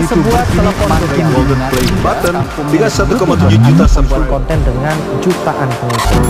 sebuah telepon makin golden play button dengan 1,7 juta juta subscriber, konten dengan jutaan pengikut.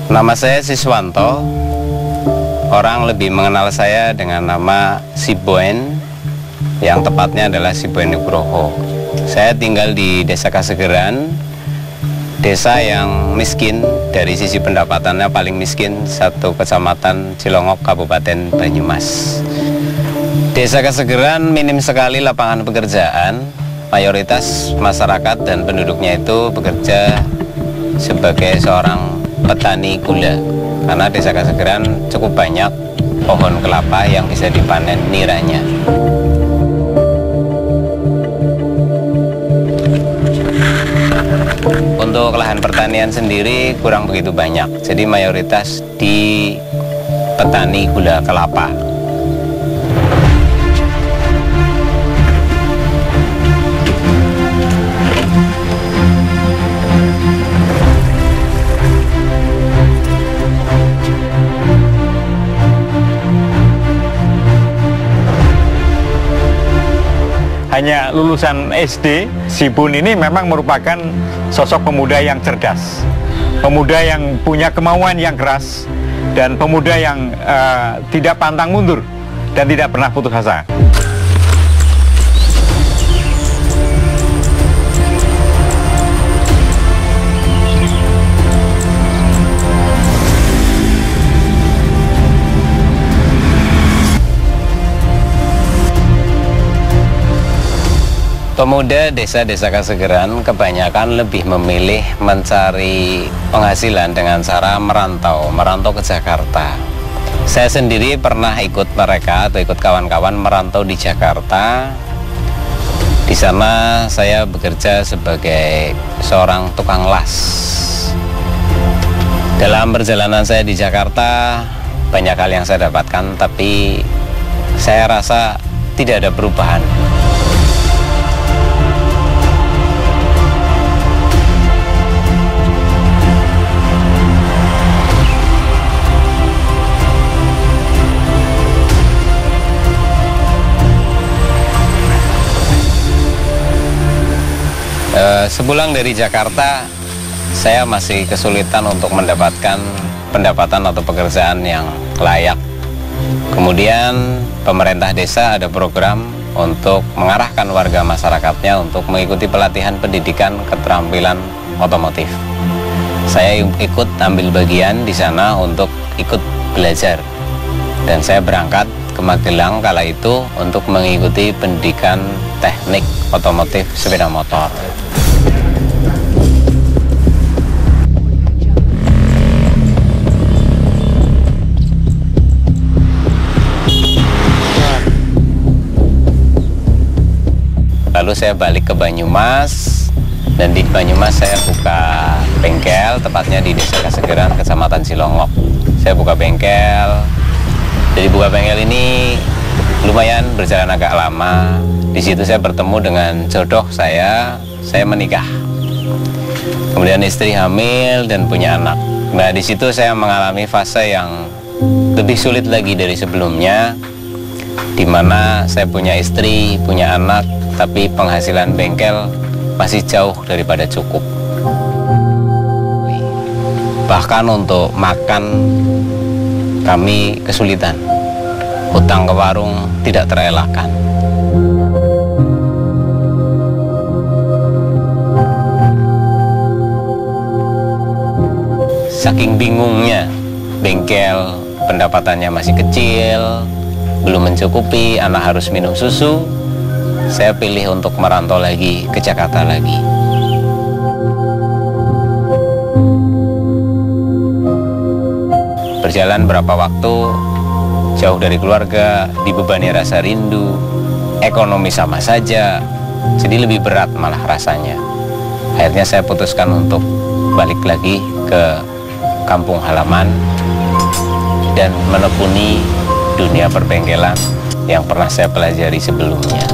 Nama saya Siswanto. Orang lebih mengenal saya dengan nama Siboen, yang tepatnya adalah Siboen Nugroho. Saya tinggal di Desa Kasegeran, desa yang miskin, dari sisi pendapatannya paling miskin satu kecamatan Cilongok, Kabupaten Banyumas. Desa Kasegeran minim sekali lapangan pekerjaan. Mayoritas masyarakat dan penduduknya itu bekerja sebagai seorang petani gula, karena Desa Kasegeran cukup banyak pohon kelapa yang bisa dipanen niranya. Untuk lahan pertanian sendiri kurang begitu banyak, jadi mayoritas di petani gula kelapa. Hanya lulusan SD, Sibun ini memang merupakan sosok pemuda yang cerdas, pemuda yang punya kemauan yang keras, dan pemuda yang tidak pantang mundur dan tidak pernah putus asa. Pemuda desa-desa Kasegeran kebanyakan lebih memilih mencari penghasilan dengan cara merantau ke Jakarta. Saya sendiri pernah ikut mereka atau ikut kawan-kawan merantau di Jakarta. Di sana saya bekerja sebagai seorang tukang las. Dalam perjalanan saya di Jakarta, banyak hal yang saya dapatkan, tapi saya rasa tidak ada perubahan. Sepulang dari Jakarta, saya masih kesulitan untuk mendapatkan pendapatan atau pekerjaan yang layak. Kemudian pemerintah desa ada program untuk mengarahkan warga masyarakatnya untuk mengikuti pelatihan pendidikan keterampilan otomotif. Saya ikut ambil bagian di sana untuk ikut belajar, dan saya berangkat ke Magelang kala itu untuk mengikuti pendidikan teknik otomotif sepeda motor. lalu saya balik ke Banyumas, dan di Banyumas saya buka bengkel, tepatnya di Desa Kasegeran, Kecamatan Cilongok. Saya buka bengkel. Dari buka bengkel ini lumayan berjalan agak lama. Di situ saya bertemu dengan jodoh saya menikah. Kemudian istri hamil dan punya anak. Nah, di situ saya mengalami fase yang lebih sulit lagi dari sebelumnya, di mana saya punya istri, punya anak, tapi penghasilan bengkel masih jauh daripada cukup. Bahkan untuk makan kami kesulitan. Hutang ke warung tidak terelakkan. Saking bingungnya, bengkel pendapatannya masih kecil, belum mencukupi, anak harus minum susu. Saya pilih untuk merantau lagi ke Jakarta lagi. Berjalan berapa waktu, jauh dari keluarga, dibebani rasa rindu, ekonomi sama saja, jadi lebih berat malah rasanya. Akhirnya saya putuskan untuk balik lagi ke kampung halaman dan menekuni dunia perbengkelan yang pernah saya pelajari sebelumnya.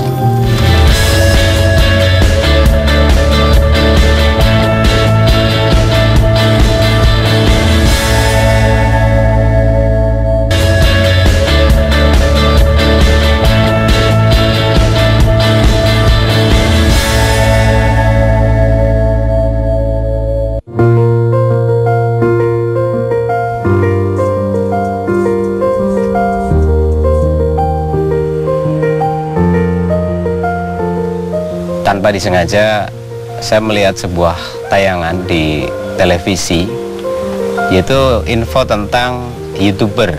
Tanpa disengaja, saya melihat sebuah tayangan di televisi, yaitu info tentang YouTuber.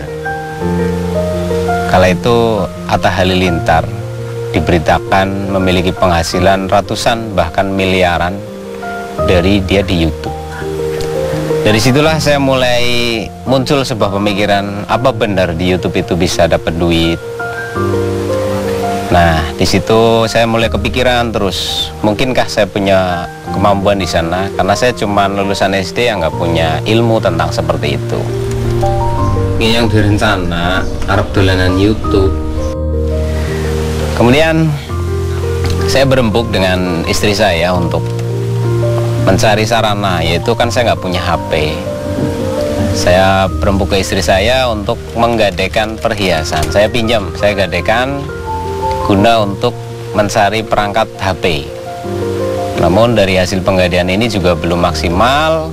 Kala itu Atta Halilintar diberitakan memiliki penghasilan ratusan bahkan miliaran dari dia di YouTube. Dari situlah saya mulai muncul sebuah pemikiran, apa benar di YouTube itu bisa dapat duit? Nah, di situ saya mulai kepikiran terus, mungkinkah saya punya kemampuan di sana? Karena saya cuma lulusan SD yang nggak punya ilmu tentang seperti itu. Ini yang direncana, Arab dolanan YouTube. Kemudian saya berembuk dengan istri saya untuk mencari sarana, yaitu kan saya nggak punya HP. Saya berembuk ke istri saya untuk menggadekan perhiasan. Saya pinjam, saya gadekan guna untuk mencari perangkat HP. Namun dari hasil penggadian ini juga belum maksimal,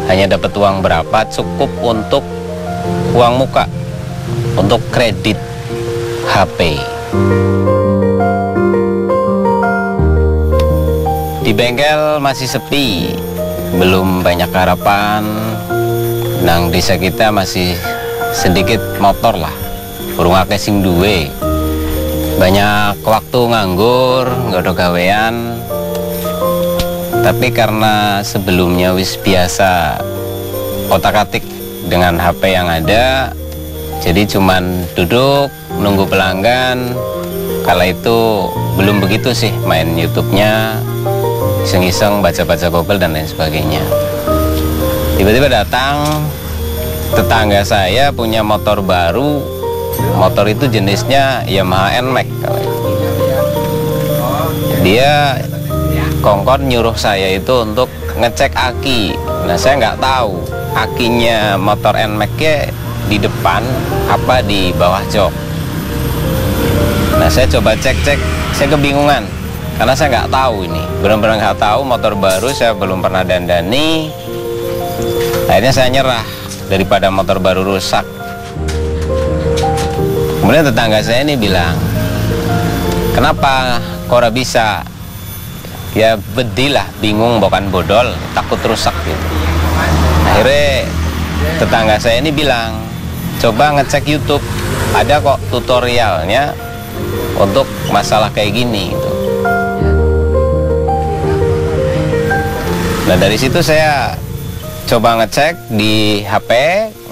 hanya dapat uang berapa, cukup untuk uang muka, untuk kredit HP. Di bengkel masih sepi, belum banyak harapan. Nang desa kita masih sedikit motor lah, burung akeh sing duwe. Banyak waktu nganggur, nggak ada gawean. Tapi karena sebelumnya wis biasa otak-atik dengan HP yang ada, jadi cuman duduk nunggu pelanggan. Kala itu belum begitu sih main YouTube-nya, iseng-iseng baca-baca Google dan lain sebagainya. Tiba-tiba datang tetangga saya punya motor baru. Motor itu jenisnya Yamaha NMAX. Dia kongkon nyuruh saya itu untuk ngecek aki. Nah, saya nggak tahu akinya motor NMAX di depan apa di bawah jok. Nah, saya coba cek-cek, saya kebingungan karena saya nggak tahu ini, benar-benar nggak tahu, motor baru, saya belum pernah dandani. Akhirnya saya nyerah daripada motor baru rusak. Kemudian tetangga saya ini bilang, kenapa kok ora bisa? Ya bedilah, bingung, bukan bodol, takut rusak gitu. Akhirnya tetangga saya ini bilang, coba ngecek YouTube, ada kok tutorialnya untuk masalah kayak gini gitu. Nah, dari situ saya coba ngecek di HP,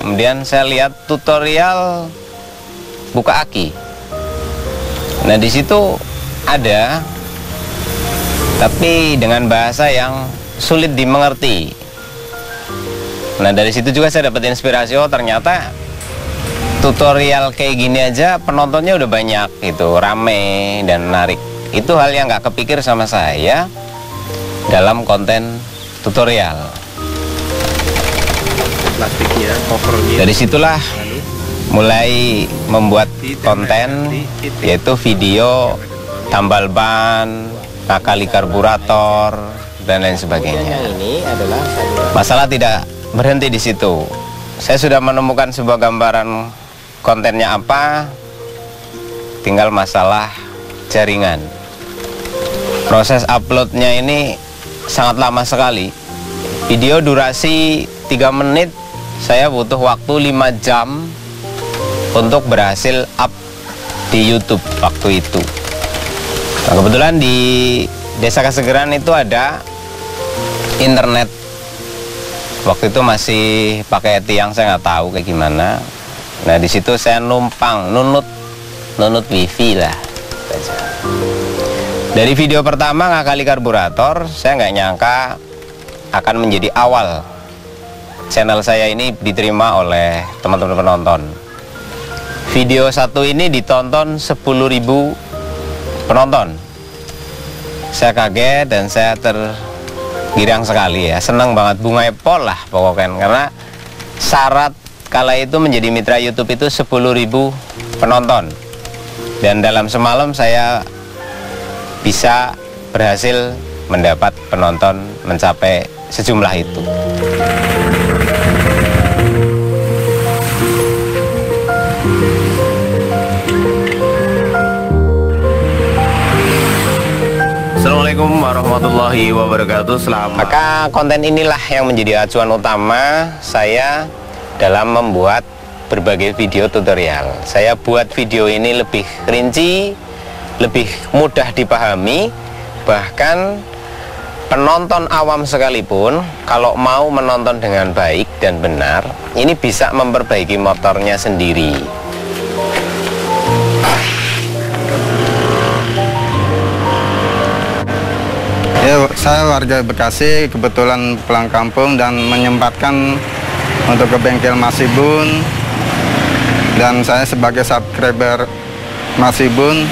kemudian saya lihat tutorial buka aki. Nah, di situ ada tapi dengan bahasa yang sulit dimengerti. Nah, dari situ juga saya dapat inspirasi, oh ternyata tutorial kayak gini aja penontonnya udah banyak, gitu, rame dan menarik. Itu hal yang nggak kepikir sama saya dalam konten tutorial. Plastiknya, covernya. Dari situlah mulai membuat konten, yaitu video tambal ban, ngakali karburator, dan lain sebagainya. Masalah tidak berhenti di situ. Saya sudah menemukan sebuah gambaran kontennya apa, tinggal masalah jaringan. Proses uploadnya ini sangat lama sekali. Video durasi 3 menit, saya butuh waktu 5 jam untuk berhasil up di YouTube waktu itu. Nah, kebetulan di Desa Kasegeran itu ada internet. Waktu itu masih pakai tiang, saya nggak tahu kayak gimana. Nah, di situ saya numpang nunut wifi lah. Dari video pertama ngakali karburator, saya nggak nyangka akan menjadi awal channel saya ini diterima oleh teman-teman penonton. Video satu ini ditonton 10.000 penonton. Saya kaget dan saya tergirang sekali ya, senang banget, bunga epol lah pokoknya, karena syarat kala itu menjadi mitra YouTube itu 10.000 penonton. Dan dalam semalam saya bisa berhasil mendapat penonton mencapai sejumlah itu. Assalamualaikum warahmatullahi wabarakatuh. Maka konten inilah yang menjadi acuan utama saya dalam membuat berbagai video tutorial. Saya buat video ini lebih rinci, lebih mudah dipahami, bahkan penonton awam sekalipun kalau mau menonton dengan baik dan benar, ini bisa memperbaiki motornya sendiri. Ya, saya warga Bekasi, kebetulan pulang kampung dan menyempatkan untuk ke bengkel Masibun. Dan saya sebagai subscriber Masibun,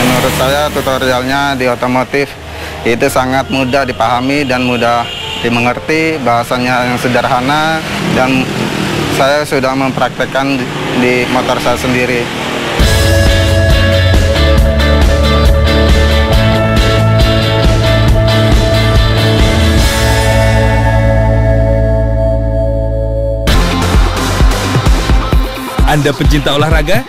menurut saya tutorialnya di otomotif itu sangat mudah dipahami dan mudah dimengerti, bahasanya yang sederhana, dan saya sudah mempraktekkan di motor saya sendiri. Anda pencinta olahraga?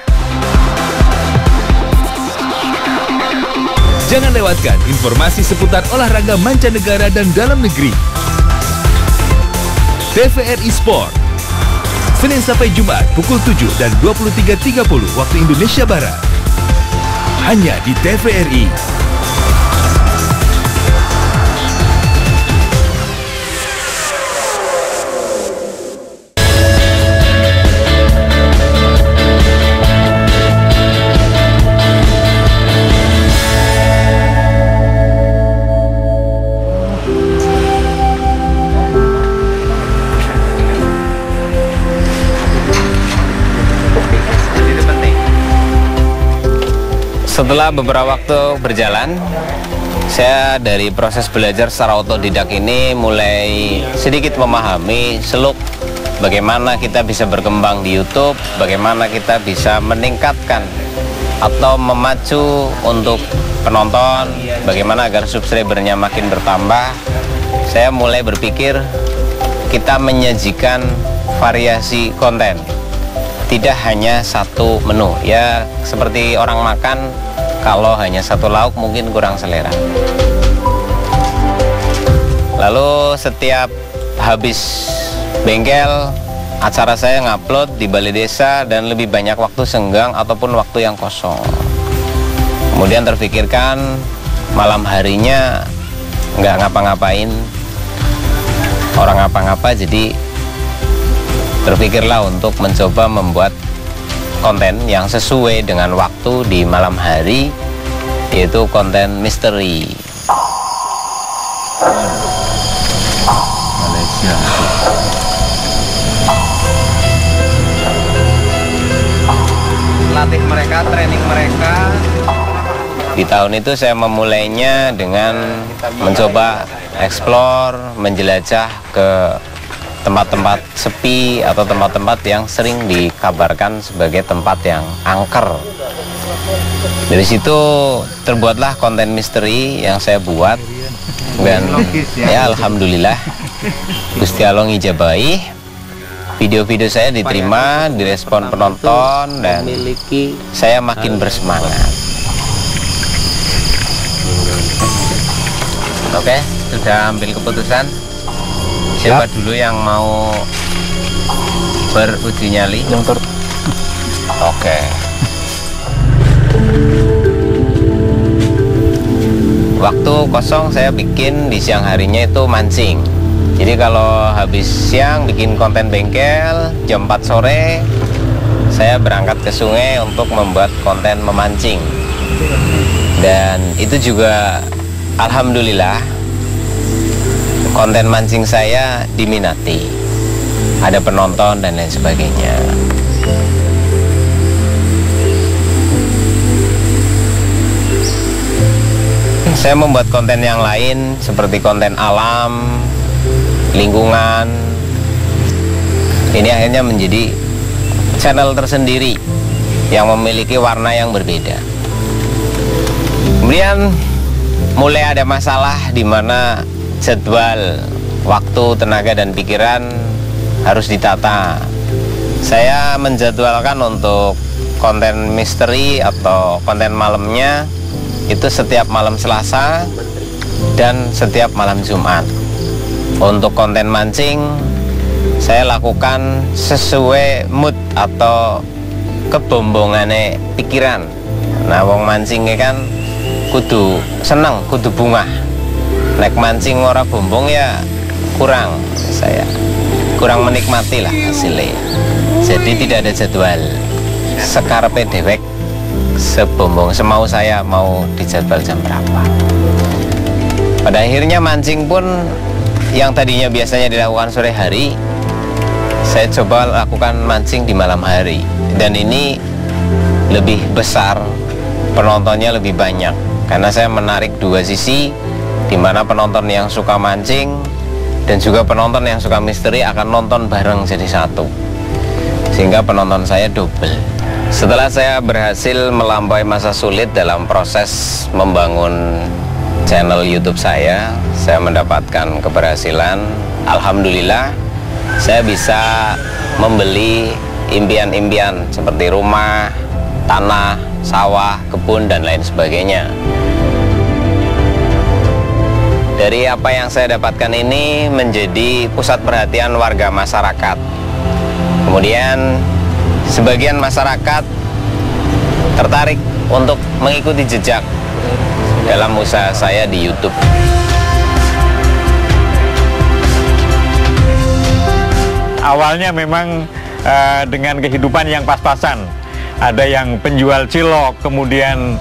Jangan lewatkan informasi seputar olahraga mancanegara dan dalam negeri. TVRI Sport, Senin sampai Jumat pukul 7 dan 23.30 waktu Indonesia Barat. Hanya di TVRI. Setelah beberapa waktu berjalan, saya dari proses belajar secara otodidak ini mulai sedikit memahami seluk bagaimana kita bisa berkembang di YouTube, bagaimana kita bisa meningkatkan atau memacu untuk penonton, bagaimana agar subscribernya makin bertambah. Saya mulai berpikir kita menyajikan variasi konten, tidak hanya satu menu. Ya seperti orang makan, kalau hanya satu lauk mungkin kurang selera. Lalu setiap habis bengkel, acara saya ngupload di Balai Desa dan lebih banyak waktu senggang ataupun waktu yang kosong. Kemudian terfikirkan malam harinya nggak ngapa-ngapain, orang ngapa-ngapa, jadi terpikirlah untuk mencoba membuat konten yang sesuai dengan waktu di malam hari, yaitu konten misteri. Malaysia. Latih mereka, training mereka. Di tahun itu saya memulainya dengan mencoba eksplor, menjelajah ke tempat-tempat sepi atau tempat-tempat yang sering dikabarkan sebagai tempat yang angker. Dari situ terbuatlah konten misteri yang saya buat, dan ya alhamdulillah Gusti Allah ngijabahi. Video-video saya diterima, direspon penonton, dan saya makin bersemangat. Oke, sudah ambil keputusan. Siapa dulu yang mau beruji nyali? Oke. Waktu kosong saya bikin di siang harinya itu mancing. Jadi kalau habis siang bikin konten bengkel, jam 4 sore saya berangkat ke sungai untuk membuat konten memancing. Dan itu juga alhamdulillah konten mancing saya diminati. Ada penonton dan lain sebagainya. Saya membuat konten yang lain seperti konten alam, lingkungan. Ini akhirnya menjadi channel tersendiri yang memiliki warna yang berbeda. Kemudian mulai ada masalah di mana jadwal, waktu, tenaga, dan pikiran harus ditata. Saya menjadwalkan untuk konten misteri atau konten malamnya itu setiap malam Selasa dan setiap malam Jumat. Untuk konten mancing saya lakukan sesuai mood atau kebombongannya pikiran. Nah, wong mancingnya kan kudu seneng, kudu bunga. Nek mancing ora bombong ya kurang, saya kurang menikmati lah hasilnya. Jadi tidak ada jadwal, sekarepe dewek, sebombong semau saya mau dijadwal jam berapa. Pada akhirnya mancing pun yang tadinya biasanya dilakukan sore hari, saya coba lakukan mancing di malam hari. Dan ini lebih besar, penontonnya lebih banyak, karena saya menarik dua sisi, di mana penonton yang suka mancing dan juga penonton yang suka misteri akan nonton bareng jadi satu, sehingga penonton saya double. Setelah saya berhasil melampaui masa sulit dalam proses membangun channel YouTube saya mendapatkan keberhasilan. Alhamdulillah, saya bisa membeli impian-impian seperti rumah, tanah, sawah, kebun, dan lain sebagainya. Dari apa yang saya dapatkan ini menjadi pusat perhatian warga masyarakat. Kemudian sebagian masyarakat tertarik untuk mengikuti jejak dalam usaha saya di YouTube. Awalnya memang dengan kehidupan yang pas-pasan. Ada yang penjual cilok, kemudian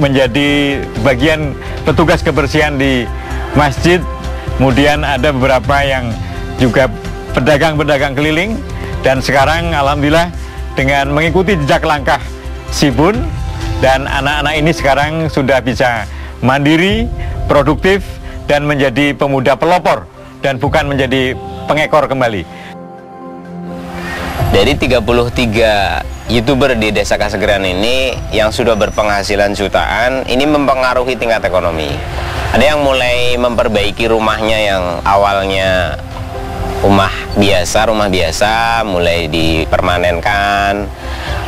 menjadi bagian petugas kebersihan di masjid. Kemudian ada beberapa yang juga pedagang-pedagang keliling. Dan sekarang alhamdulillah dengan mengikuti jejak langkah Sibun, dan anak-anak ini sekarang sudah bisa mandiri, produktif, dan menjadi pemuda pelopor dan bukan menjadi pengekor kembali. Dari 33 YouTuber di Desa Kasegeran ini yang sudah berpenghasilan jutaan, ini mempengaruhi tingkat ekonomi. Ada yang mulai memperbaiki rumahnya yang awalnya rumah biasa mulai dipermanenkan.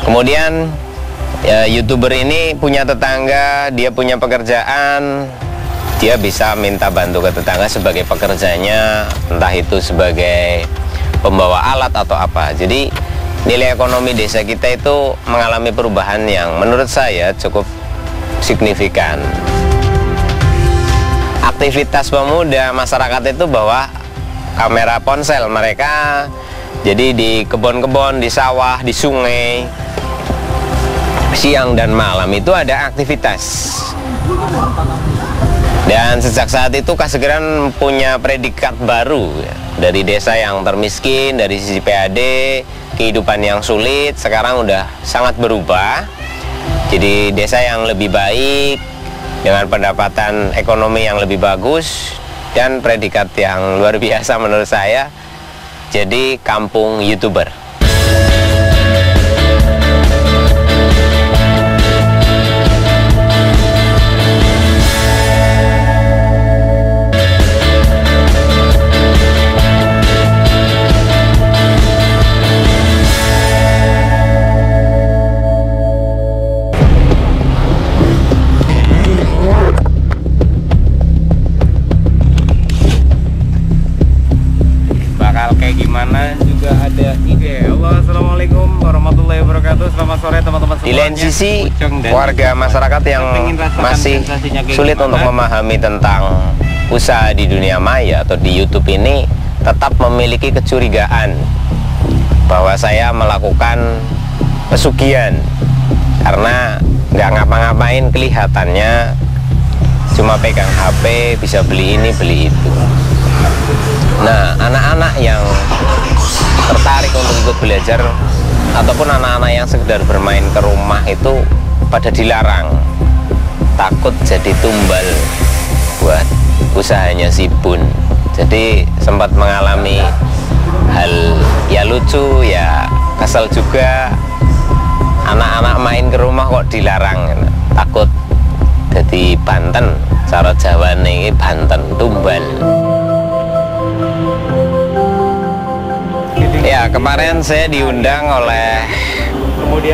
Kemudian ya, YouTuber ini punya tetangga, dia punya pekerjaan, dia bisa minta bantu ke tetangga sebagai pekerjanya, entah itu sebagai pembawa alat atau apa. Jadi nilai ekonomi desa kita itu mengalami perubahan yang menurut saya cukup signifikan. Aktivitas pemuda masyarakat itu bawa kamera ponsel mereka, jadi di kebun-kebun, di sawah, di sungai, siang dan malam itu ada aktivitas. Dan sejak saat itu Kasegeran punya predikat baru ya. Dari desa yang termiskin, dari sisi PAD, kehidupan yang sulit, sekarang udah sangat berubah. Jadi desa yang lebih baik, dengan pendapatan ekonomi yang lebih bagus, dan predikat yang luar biasa menurut saya, jadi kampung YouTuber. Kayak gimana juga ada ide. Assalamualaikum warahmatullahi wabarakatuh. Selamat sore teman-teman semuanya. Di lain sisi, warga masyarakat yang masih sulit untuk memahami tentang usaha di dunia maya atau di YouTube ini tetap memiliki kecurigaan bahwa saya melakukan pesugihan karena nggak ngapa-ngapain, kelihatannya cuma pegang HP, bisa beli ini beli itu. Nah, anak-anak yang tertarik untuk ikut belajar ataupun anak-anak yang sekedar bermain ke rumah itu pada dilarang, takut jadi tumbal buat usahanya si Bun. Jadi sempat mengalami hal ya lucu, ya kesel juga. Anak-anak main ke rumah kok dilarang, takut jadi Banten, cara Jawa nih Banten tumbal. Ya, kemarin saya diundang oleh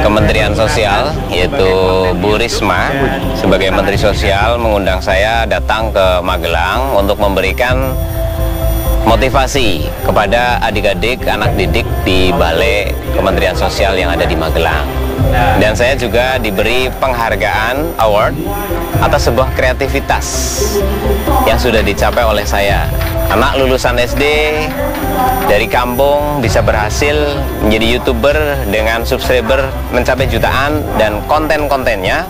Kementerian Sosial, yaitu Bu Risma sebagai Menteri Sosial mengundang saya datang ke Magelang untuk memberikan motivasi kepada adik-adik, anak didik di Balai Kementerian Sosial yang ada di Magelang. Dan saya juga diberi penghargaan award atas sebuah kreativitas yang sudah dicapai oleh saya. Anak lulusan SD dari kampung bisa berhasil menjadi YouTuber dengan subscriber mencapai jutaan, dan konten-kontennya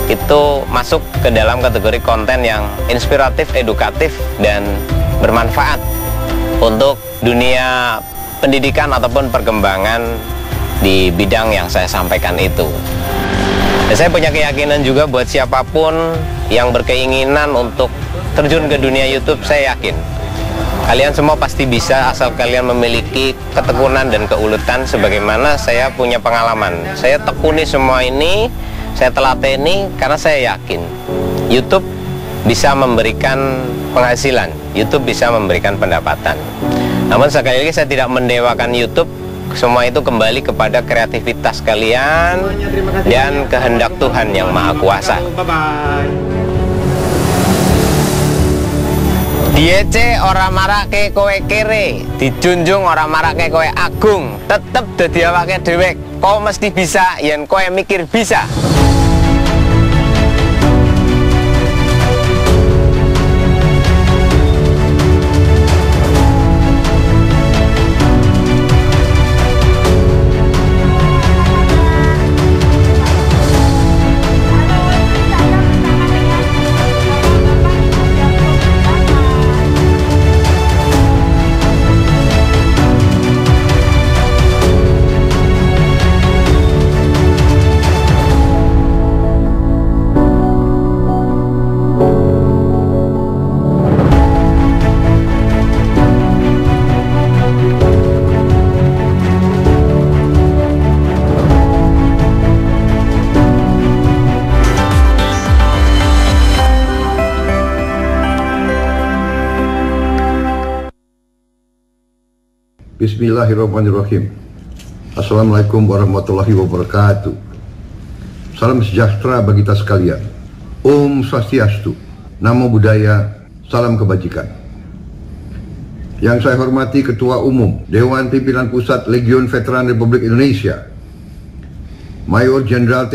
itu masuk ke dalam kategori konten yang inspiratif, edukatif, dan bermanfaat untuk dunia pendidikan ataupun perkembangan di bidang yang saya sampaikan itu. Dan saya punya keyakinan juga buat siapapun yang berkeinginan untuk terjun ke dunia YouTube, saya yakin kalian semua pasti bisa, asal kalian memiliki ketekunan dan keuletan sebagaimana saya punya pengalaman. Saya tekuni semua ini, saya telateni karena saya yakin YouTube bisa memberikan penghasilan, YouTube bisa memberikan pendapatan. Namun sekali lagi saya tidak mendewakan YouTube. Semua itu kembali kepada kreativitas kalian dan kehendak Tuhan yang Maha Kuasa. Diece ora marake kowe kere, dijunjung ora marake kowe agung, tetep dadi awake dhewe. Kau mesti bisa yen kowe mikir bisa. Bismillahirrahmanirrahim. Assalamualaikum warahmatullahi wabarakatuh. Salam sejahtera bagi kita sekalian. Om Swastiastu, Namo Buddhaya, salam kebajikan. Yang saya hormati Ketua Umum Dewan Pimpinan Pusat Legiun Veteran Republik Indonesia, Mayor Jenderal